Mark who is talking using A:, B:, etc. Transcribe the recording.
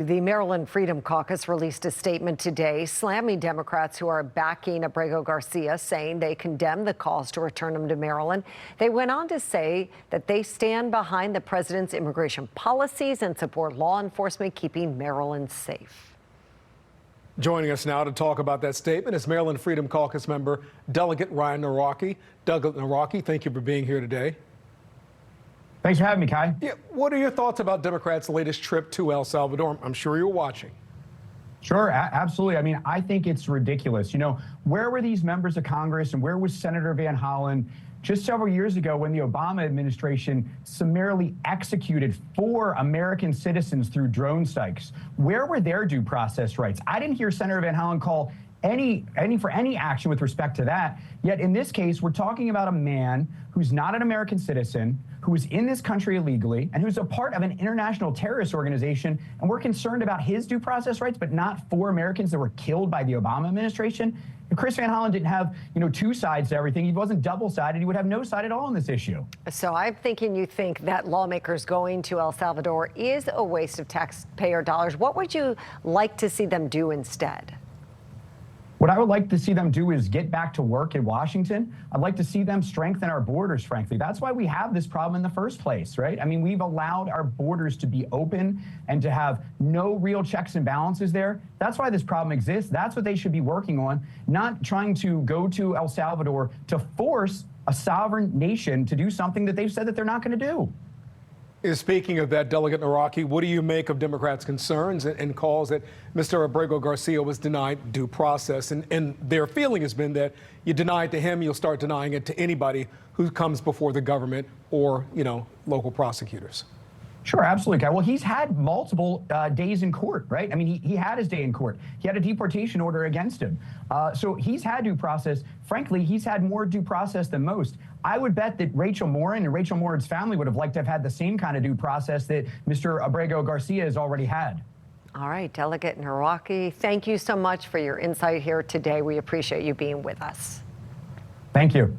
A: The Maryland Freedom Caucus released a statement today slamming Democrats who are backing Abrego Garcia, saying they condemn the calls to return him to Maryland. They went on to say that they stand behind the president's immigration policies and support law enforcement keeping Maryland safe.
B: Joining us now to talk about that statement is Maryland Freedom Caucus member Delegate Ryan Nawrocki. Delegate Nawrocki, thank you for being here today.
C: Thanks for having me, Kai.
B: Yeah, what are your thoughts about Democrats' latest trip to El Salvador? I'm sure you're watching.
C: Sure, absolutely. I mean, I think it's ridiculous. You know, where were these members of Congress and where was Senator Van Hollen just several years ago when the Obama administration summarily executed 4 American citizens through drone strikes? Where were their due process rights? I didn't hear Senator Van Hollen call any action with respect to that. Yet in this case, we're talking about a man who's not an American citizen, who is in this country illegally, and who's a part of an international terrorist organization. And we're concerned about his due process rights, but not 4 Americans that were killed by the Obama administration. If Chris Van Hollen didn't have, 2 sides to everything, he wasn't double-sided, he would have no side at all on this issue.
A: So I'm thinking you think that lawmakers going to El Salvador is a waste of taxpayer dollars. What would you like to see them do instead?
C: What I would like to see them do is get back to work in Washington. I'd like to see them strengthen our borders, frankly. That's why we have this problem in the first place, right? I mean, we've allowed our borders to be open and to have no real checks and balances there. That's why this problem exists. That's what they should be working on, not trying to go to El Salvador to force a sovereign nation to do something that they've said that they're not going to do.
B: Speaking of that, Delegate Nawrocki, what do you make of Democrats' concerns and calls that Mr. Abrego Garcia was denied due process? And their feeling has been that you deny it to him, you'll start denying it to anybody who comes before the government or, local prosecutors.
C: Sure, absolutely, Kai. Well, he's had multiple days in court, right? I mean, he had his day in court. He had a deportation order against him. So he's had due process. Frankly, he's had more due process than most. I would bet that Rachel Morin and Rachel Morin's family would have liked to have had the same kind of due process that Mr. Abrego Garcia has already had.
A: All right, Delegate Nawrocki, thank you so much for your insight here today. We appreciate you being with us.
C: Thank you.